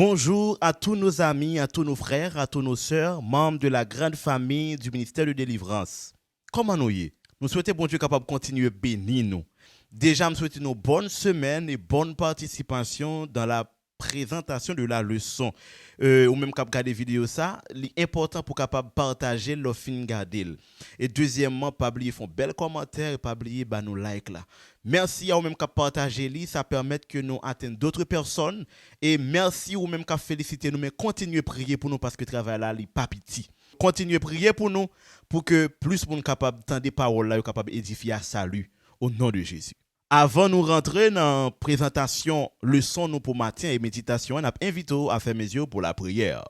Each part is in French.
Bonjour à tous nos amis, à tous nos frères, à tous nos sœurs, membres de la grande famille du ministère de délivrance. Comment nous y est? Nous souhaitons bon Dieu capable de continuer à bénir nous. Déjà, nous souhaitons une bonne semaine et bonne participation dans la présentation de la leçon. Ou même capable regarder vidéo ça, l'important pour capable partager le film garder. Et deuxièmement, pas oublier font bel commentaire et pas oublier nous like là. Merci à vous même qui partager li, ça permet que nous atteignent d'autres personnes et merci ou même qui féliciter nous mais continuez à prier pour nous parce que le travail là li pas petit. Continuez à prier pour nous pour que plus monde capable d'entendre des paroles là capable édifier à salut au nom de Jésus. Avant de nous rentrer dans la présentation leçon nous pour matin et méditation, on a invité à faire mes yeux pour la prière.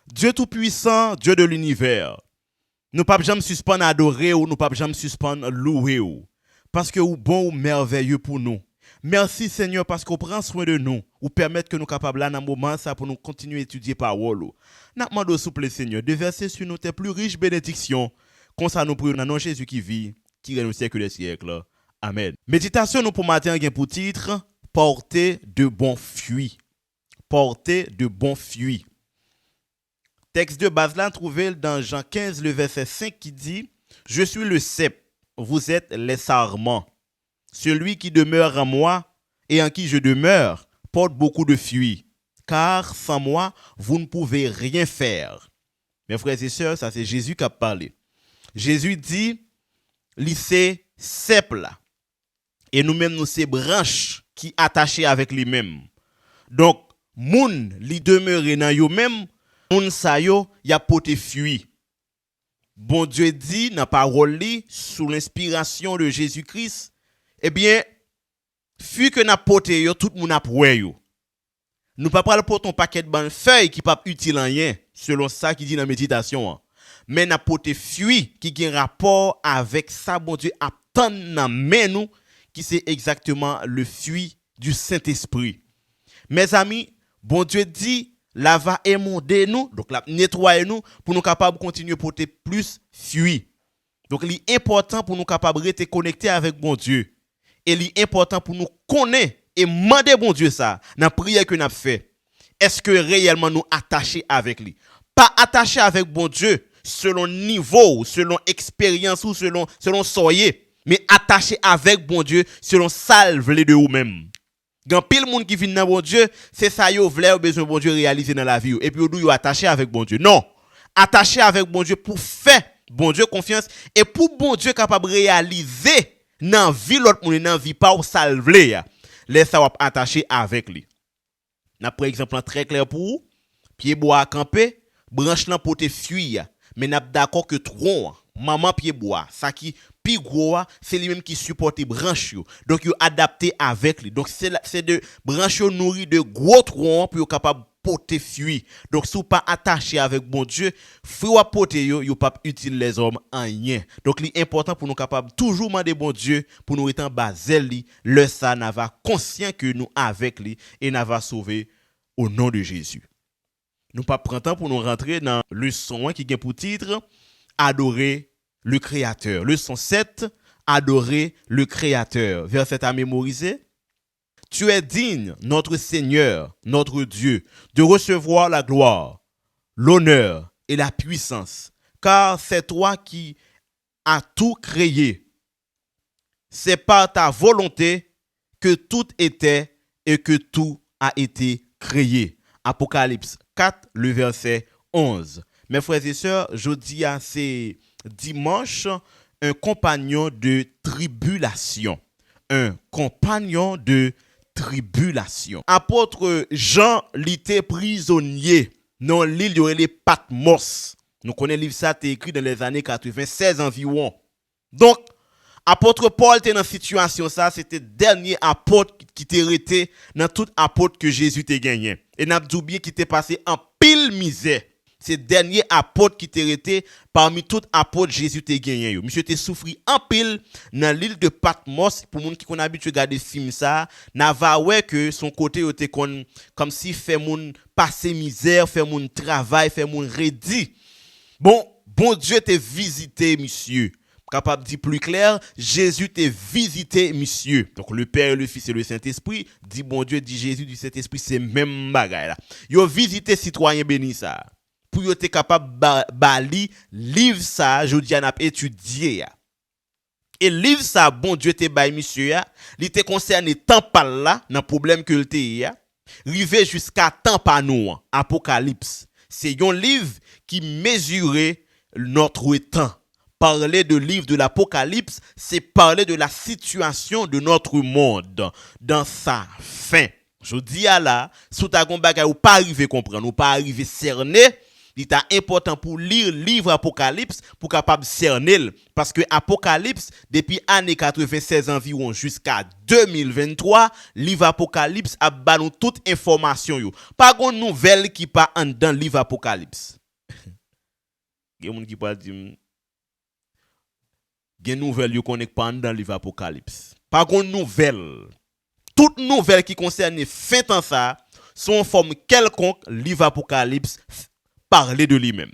Dieu tout-puissant, Dieu de l'univers, nous pas jamais suspendre adorer ou nous pas jamais suspendre louer ou parce que vous bon ou merveilleux pour nous. Merci Seigneur parce qu'on prend soin de nous ou permettre que nous capables là dans moment ça pour nous continuer à étudier parole. N'a demandé s'il vous plaît Seigneur de verser sur nous tes plus riches bénédictions comme ça nous prions dans nom Jésus qui vit, qui règne au siècle des siècles. Amen. Méditation nous pour matin gain pour titre porter de bons fruits. Porter de bons fruits. Texte de base là trouvé dans Jean 15 le verset 5 qui dit je suis le cep, vous êtes les sarments. Celui qui demeure en moi et en qui je demeure porte beaucoup de fruits, car sans moi vous ne pouvez rien faire. Mes frères et sœurs, ça c'est Jésus qui a parlé. Jésus dit lycée cep là. Et nous-mêmes, nous ces branches qui attachées avec lui-même. Donc, moun li demeure dans yo-même, moun sa yo, y a pote fruit. Bon Dieu dit, dans parole li, sous l'inspiration de Jésus-Christ, eh bien, fruit que n'a pote yo, tout moun a proué yo. Nous pas parler pour ton paquet de bonnes feuilles qui pas utile en rien, selon ça qui dit dans la méditation. Mais n'a pote fruit qui a un rapport avec ça, bon Dieu, attend dans main nous, qui c'est exactement le fruit du Saint-Esprit. Mes amis, bon Dieu dit, la va émonder nous, donc la nettoyer nous pour nous capables de continuer à porter plus fruit. Donc l'important pour nous capables de rester connectés avec bon Dieu. Et l'important pour nous connaître et demander bon Dieu ça, dans la prière que nous avons fait. Est-ce que réellement nous attachés avec lui? Pas attachés avec bon Dieu selon niveau, selon expérience ou selon soyez. Mais attaché avec bon Dieu selon salve les de vous-même. Quand pile monde qui vient dans bon Dieu, c'est ça yo vle ou besoin bon Dieu réaliser dans la vie et puis yo attaché avec bon Dieu. Non, attaché avec bon Dieu pour faire bon Dieu confiance et pour bon Dieu capable réaliser dans vie l'autre monde dans vie pas ou salve les. Laisse ça attaché avec lui. N'a par exemple très clair pour vous, pied bois camper, branche là pour te fuir, mais n'a d'accord que tronc, maman pied bois, ça qui pi gros c'est lui même qui supporte branche yo. Donc yo adapté avec lui. Donc c'est de branche nourri de gros troncs pour capable porter fruit. Donc si vous pas attaché avec bon Dieu, fruit à porter yo pas utile les hommes en rien. Donc l'important pour nous capable toujours demander bon Dieu pour nous étant basé lui, le ça n'a va conscient que nous avec lui et n'a va sauver au nom de Jésus. Nous pas prendre temps pour nous rentrer dans le son qui gagne pour titre adorer le Créateur. Leçon 7, adorer le Créateur. Verset à mémoriser. Tu es digne, notre Seigneur, notre Dieu, de recevoir la gloire, l'honneur et la puissance, car c'est toi qui as tout créé. C'est par ta volonté que tout était et que tout a été créé. Apocalypse 4, le verset 11. Mes frères et sœurs, je dis à ces dimanche, un compagnon de tribulation. Un compagnon de tribulation. Apôtre Jean l'était prisonnier dans l'île de Patmos. Nous connaissons le livre ça, c'est écrit dans les années 96 environ. Donc, apôtre Paul était dans une situation ça, c'était le dernier apôtre qui était resté dans tout apôtre que Jésus t'a gagné. Et n'a pas oublié qui était passé en pile misère. C'est dernier apôtre qui était resté parmi tout apôtres Jésus t'a gagné. Monsieur t'a souffri en pile dans l'île de Patmos pour moun qui qu'on habitué regarder film ça, n'a va ouais que son côté était comme si fait moun passer misère, fait moun travail, fait moun rédit. Bon Dieu t'a visité monsieur. Capable de dire plus clair, Jésus t'a visité, monsieur. Donc le Père, le Fils et le Saint-Esprit, dit bon Dieu, dit Jésus, dit Saint-Esprit, c'est même bagaille là. Yo visité citoyen béni ça. Pour yo te capable bali livre ça, je dis n'a étudier ya. Et livre ça, bon Dieu te bail monsieur ya, li te concerné tant par là, dans problème que le te ya, rivé jusqu'à tant par nous, Apocalypse. C'est un livre qui mesurait notre temps. Parler de livre de l'Apocalypse, c'est parler de la situation de notre monde dans sa fin. Je dis à là, sous ta bagay ou pas arriver comprendre, ou pas arriver cerner, il est important pour lire le livre Apocalypse pour capable cerner parce que Apocalypse depuis année 96 environ jusqu'à 2023, livre Apocalypse a ba nous toute information yo. Pas gon nouvelle qui pas en dans livre Apocalypse. Gen moun qui pas dire gen nouvelle yo connect pas dans livre Apocalypse. Pas gon nouvelle. Toute nouvelle qui concerne fin temps ça sont en forme quelconque livre Apocalypse parler de lui-même.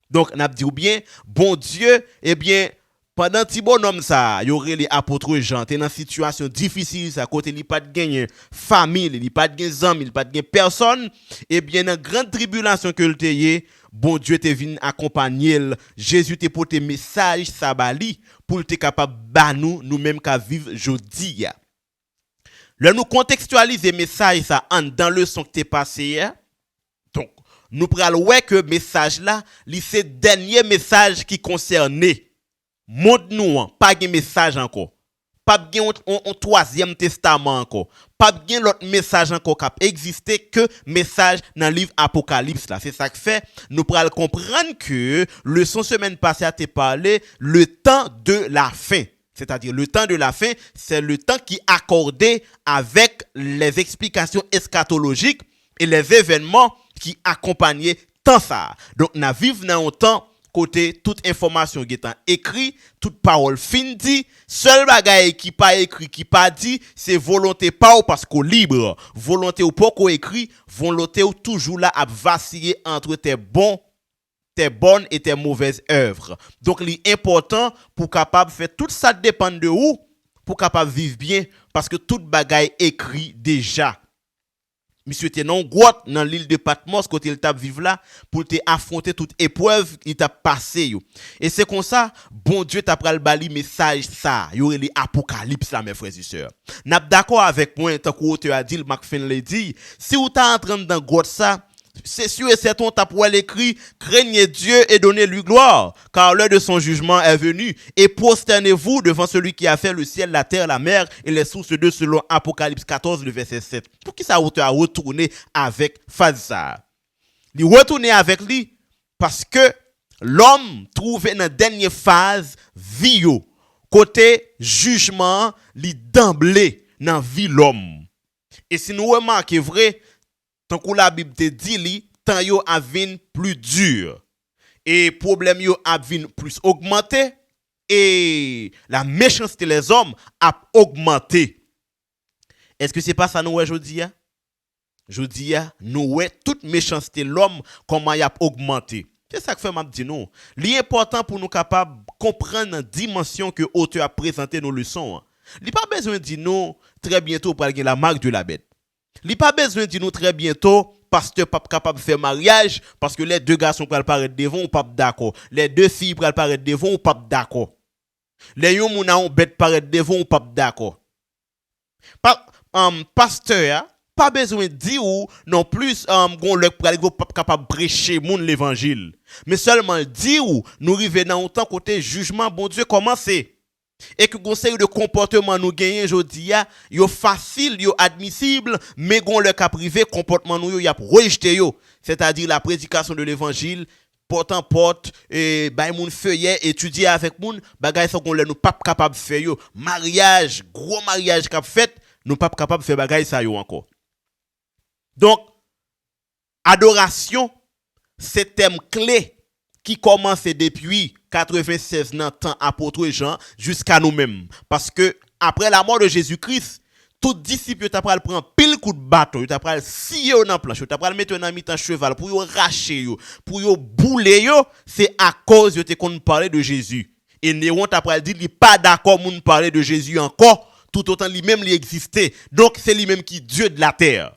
Donc, n'a dit ou bien, bon Dieu, eh bien, pendant petit bonhomme ça, y aurait les apôtres Jean, t'es dans une situation difficile, ça, côté li pas de gagner famille, li pas de gagner amis, li pas de gagner personne, eh bien, dans grande tribulation que le t'ayé, bon Dieu te venu accompagner, Jésus te porté message ça bali pour te capable ba nous-mêmes qu'à vivre jodi. Là nous contextualiser message ça dans le son que t'es passé. Donc nous prenons ouais que message là, c'est le dernier message qui concerne monde nous, pas de message encore. Pas de un troisième testament encore. Pas de l'autre message encore qui existait que message dans le livre Apocalypse là. C'est ça que fait nous prenons comprendre que le son semaine passée a te parlé le temps de la fin. C'est-à-dire le temps de la fin, c'est le temps qui est accordé avec les explications eschatologiques et les événements qui accompagnaient tant ça. Donc, nous vivons dans un temps côté toute information qui est écrite, toute parole fin dit, seul bagaille qui pas écrit, qui pas dit, c'est volonté pas ou parce qu'on libre, volonté ou pas qu'on écrit, volonté ou toujours là à vaciller entre tes bonnes et tes mauvaises œuvres. Donc, l'important pour capable faire tout ça dépend de où, pour capable vivre bien, parce que toute bagaille écrit déjà. Monsieur t'es non grotte dans l'île de Patmos côté il t'a vivre là pour te affronter toute épreuve il t'a passé yo. Et c'est comme ça bon Dieu t'a pral bali message ça y aurait les apocalypse là mes frères et sœurs. N'a d'accord avec moi tant que auteur a dit le McFinley dit si vous t'es en train dans grotte ça c'est sûr et certain t'as pour l'écrit craignez Dieu et donnez-lui gloire car l'heure de son jugement est venue et prosternez-vous devant celui qui a fait le ciel, la terre, la mer et les sources d'eau selon Apocalypse 14 le verset 7. Pour qui ça auteur a retourné avec Fazza? Il retourner avec lui parce que l'homme trouvé dans la dernière phase vie côté jugement li d'emblée dans vie l'homme. Et si nous remarquons vrai tant que la Bible te dit li, tant yo a vin plus dur. Et problème yo a vin plus augmenté. Et la méchanceté des hommes a augmenté. Est-ce que c'est pas ça nous aujourd'hui? Aujourd'hui, nous toute méchanceté l'homme comment il a augmenté. C'est ça que fait m'a dit non. L'important pour nous capable comprendre la dimension que l'auteur a présenté nos leçons. Il pas besoin de dire non très bientôt pour la marque de la bête. Il pas besoin de dire nous très bientôt pasteur pas capable de faire mariage parce que les deux garçons pour paraître devant ou pas d'accord. Les deux filles pour paraître devant ou pas d'accord. Les yon moun a bête paraître devant ou pas d'accord. Pasteur pas besoin de dire ou non plus gon le pas capable prêcher moun l'évangile. Mais seulement dire ou nous river dans autant côté jugement bon Dieu commencer. Et que conseil de comportement nous gagnons aujourd'hui yo facile yo admissible mais gon le cas privé comportement nous y a rejeté yo c'est-à-dire la prédication de l'évangile porte en porte et bay moun feuillet étudier avec moun bagay ça qu'on nous pas capable faire yo mariage gros mariage qu'a fait nous pas capable faire bagay ça yo encore. Donc adoration c'est thème clé qui commence depuis 96 dans temps apôtre Jean jusqu'à nous-mêmes parce que après la mort de Jésus-Christ tout disciple t'a pral prendre pile coup de bâton t'a pral scier dans planche t'a pral mettre dans mi-temps cheval pour yo racher yo pour yo bouler yo c'est à cause de te qu'on parler de Jésus Et Néron t'a pral dit, il pas d'accord moun parler de Jésus encore, tout autant lui-même il existait. Donc c'est lui-même qui Dieu de la terre.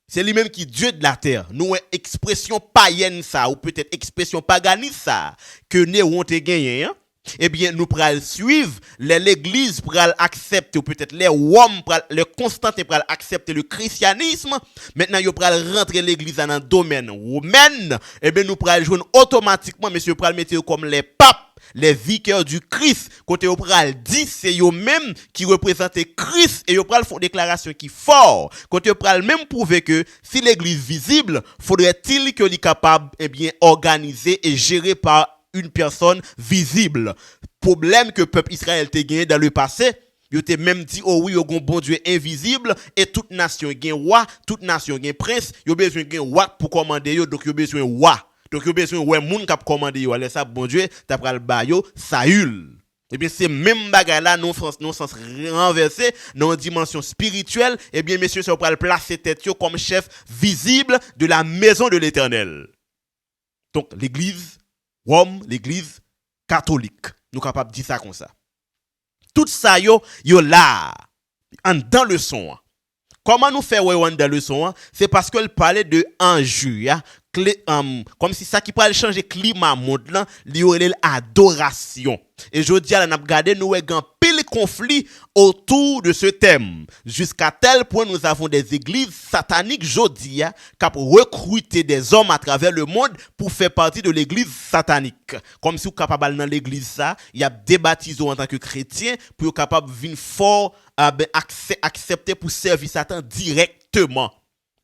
C'est lui-même qui Dieu de la terre. Nous, expression païenne ça, ou peut-être expression paganiste ça, que Néron te gagné, hein? Eh bien, nous pral suivre, l'église pral accepter, ou peut-être les hommes, les Constantin pral accepter le christianisme. Maintenant, ils pral rentrer l'église dans un domaine romain. Eh bien, nous pral joindre automatiquement, monsieur pral mettre comme les papes, les vicaires du Christ. Côté yo pral dit, c'est eux même qui représentent Christ, et yo pral font déclaration qui fort. Côté yo pral même prouver que si l'église visible, faudrait-il que soit capable, eh bien, organiser et gérer par une personne visible. Problème que le peuple Israël t'a gagné dans le passé, il t'a même dit, oh oui, il y a un bon Dieu invisible, et toute nation gagne roi, toute nation gagne prince, il y a besoin de roi pour commander, donc il y a besoin de roi. Donc il y a besoin de moun qui commander, alors ça, bon Dieu, t'as pris le bayo, Saül. Eh bien, c'est même bagay là, non sens renversé, dans une dimension spirituelle, eh bien, messieurs, ça va placer tête comme chef visible de la maison de l'Éternel. Donc, l'église Rome, l'église catholique. Nous sommes capables de dire ça comme ça. Tout ça, yo là, dans le son. Comment nous faire dans le son? C'est parce qu'elle parlait de enjeu, comme si ça qui pourrait changer le climat monde là, l'adoration. Et je dis à la regardé nous avons pile conflit autour de ce thème jusqu'à tel point nous avons des églises sataniques jodi qui ont recruté des hommes à travers le monde pour faire partie de l'église satanique. Comme si vous capable dans l'église ça, il y a des baptisés en tant que chrétien pour capable venir fort accepter pour servir Satan directement.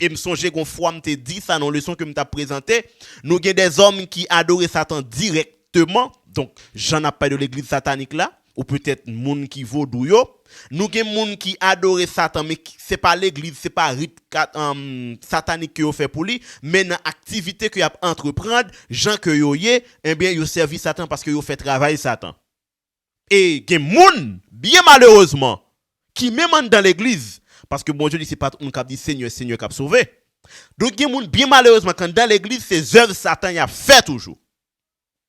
Et me songe qu'on fois me te dit ça dans la leçon que me t'a présenté, nous avons des hommes qui adorent Satan directement. Donc j'en ai pas de l'église satanique là, ou peut-être moun qui vaudou yo. Nous avons moun qui adorent Satan mais c'est pas l'église, c'est pas rite satanique que yo fait pour lui, mais dans activité que y a entreprendre, gens que yo yé, eh bien yo servi Satan parce que yo fait travail Satan. Et gen moun bien malheureusement qui même dans l'église parce que bon Dieu dit c'est pas un cap dit Seigneur qui a sauvé. Donc il y a des gens bien malheureusement quand dans l'église ces œuvres Satan y a fait toujours.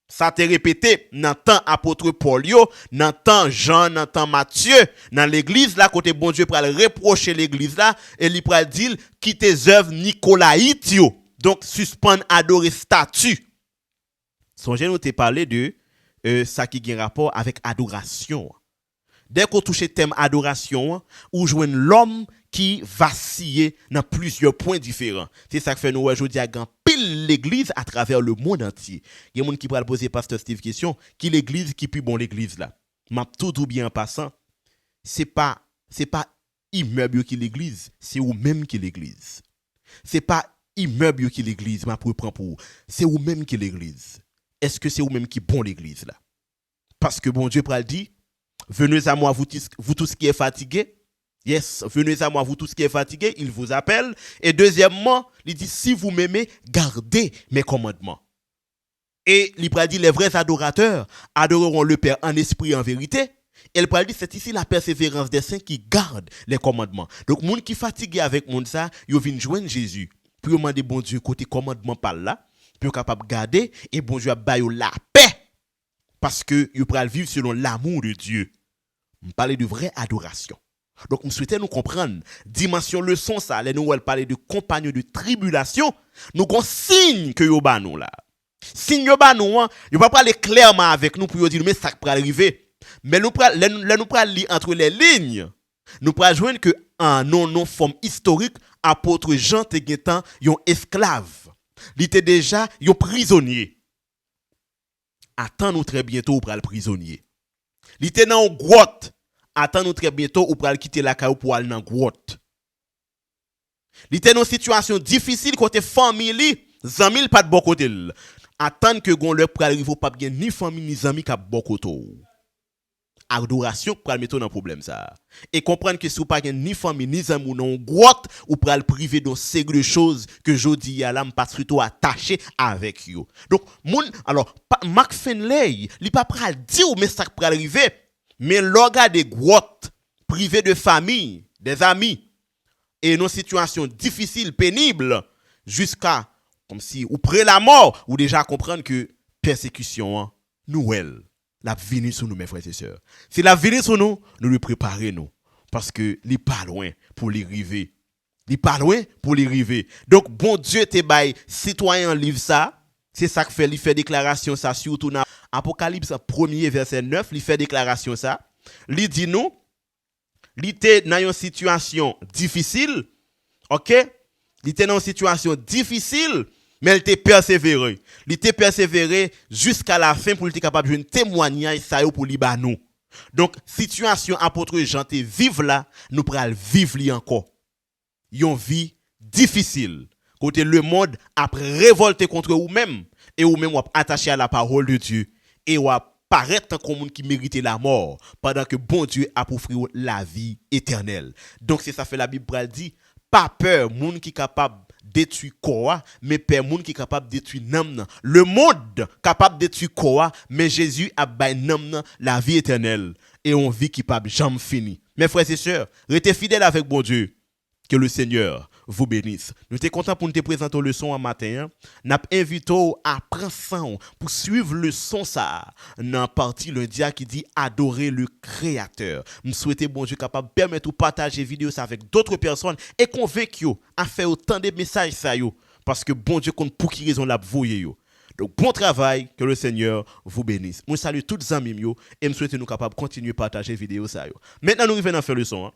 Ça t'est répété dans temps apôtre Paul yo, dans temps Jean, dans temps Matthieu, dans l'église là côté bon Dieu pour reprocher l'église là et il pour dire quitter œuvres nicolaïtes yo. Donc suspendre adorer statue. Songez nous te parler de ça qui a rapport avec adoration. Dès qu'on touche le thème adoration, ou joue l'homme qui vacille dans plusieurs points différents. C'est ça que fait nous aujourd'hui à pile l'église à travers le monde entier. Il y a des gens qui pourraient poser pasteur Steve question, qui l'église qui puis bon l'église là. M'a tout bien en passant, c'est pas immeuble qui l'église, c'est ou même qui l'église. C'est pas immeuble qui l'église, m'a pour prendre pour. C'est ou même qui l'église. Est-ce que c'est ou même qui bon l'église là? Parce que bon Dieu pral dit venez à moi, vous tous qui êtes fatigués. Yes, venez à moi, vous tous qui êtes fatigués. Il vous appelle. Et deuxièmement, il dit, si vous m'aimez, gardez mes commandements. Et il dit, les vrais adorateurs adoreront le Père en esprit et en vérité. Et il dit, c'est ici la persévérance des saints qui gardent les commandements. Donc, les gens qui sont fatigués avec monde ça, ils viennent joindre Jésus. Puis ils demandent, bon Dieu, côté commandement par là, puis ils sont capables de garder, et bon Dieu a baillé la paix. Parce que ils peuvent vivre selon l'amour de Dieu. On parle de vraie adoration. Donc, nous souhaitons nous comprendre. Dimension leçon, ça, les nous, elle parle de compagnons de tribulation. Nous avons signe que nous avons là. Signe que nous avons, nous ne pas parler clairement avec nous pour dire, mais ça peut arriver. Mais nous prenons lire entre les lignes. Nous prenons joindre que en non forme historique, apôtre Jean Teguetan, yon esclave. Il était déjà yon prisonnier. Attends-nous très bientôt pour le prisonnier. Il était dans une grotte. Attends-nous très bientôt pour aller quitter la caillou pour aller dans une grotte. Il était dans une situation difficile côté famille, amis pas de bon côté. Attends que gon le pour arriver pas bien ni famille ni amis qui bon côté. Adoration pour mettre dans problème ça. Et comprendre que si vous pas ni famille ni amis ou non grotte ou pour le priver de ces choses que jodi a là pas surtout attaché avec vous. Donc alors Mark Finlay, il pas pral dire mais ça pour arriver mais l'orga des grottes privé de famille, des amis et nos situations difficiles, pénibles jusqu'à comme si ou près la mort ou déjà comprendre que persécution Noël, la venue sur nous, mes frères et sœurs. Si la venue sur nous, nous lui préparons nous. Parce que n'est pas loin pour les river. Il pas loin pour les river. Donc, bon Dieu te bail citoyen livre ça. C'est ça que fait, il fait déclaration ça, surtout dans Apocalypse 1er verset 9, il fait déclaration ça. Il dit nous, il était dans une situation difficile, ok? Il était dans une situation difficile, mais il était persévéré. Il était persévéré jusqu'à la fin pour être capable de témoigner ça pour Libanon. Donc, situation apôtre Jean te vive là, nous pral vivre li encore. Yon vie difficile. Côté le monde a révolté contre vous-même et vous-même vous attaché à la parole de Dieu et vous paraître comme monde qui méritait la mort pendant que bon Dieu a offert la vie éternelle. Donc c'est ça fait la Bible dit pas peur monde qui capable détruire corps mais peur monde qui capable détruire l'âme. Le monde capable détruire corps mais Jésus a bail l'âme la vie éternelle et on vit qui pas jamais fini. Mes frères et sœurs, restez fidèles avec bon Dieu. Que le Seigneur vous bénisse. Nous sommes contents pour nous te présenter le son en matin. Nous invitons à prendre ça pour suivre le son ça. Dans la partie lundi qui dit adorer le Créateur. Nous souhaitons bon Dieu capable de permettre de partager vidéo ça avec d'autres personnes et convaincre à faire autant de messages ça yo parce que bon Dieu compte pour qui raison la voyer yo. Donc bon travail, que le Seigneur vous bénisse. Moi salue tous les amis yo et nous souhaitons nous capable continuer à partager vidéo ça yo. Maintenant nous revenons à faire le son.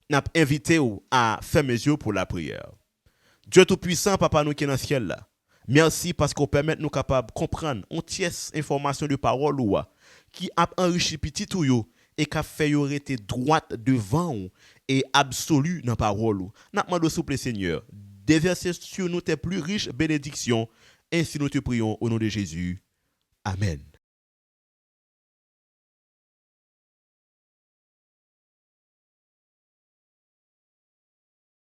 N'a invité à faire mes yeux pour la prière. Dieu Tout-Puissant, Papa nous qui est dans le ciel là. Merci parce qu'on permet nous capables de comprendre une tierce information de parole qui a enrichi petit tout yo et qui a fait rester droite devant et absolu dans parole. N'a demandé s'il vous plaît Seigneur, déverser sur nous tes plus riches bénédictions ainsi nous te prions au nom de Jésus. Amen.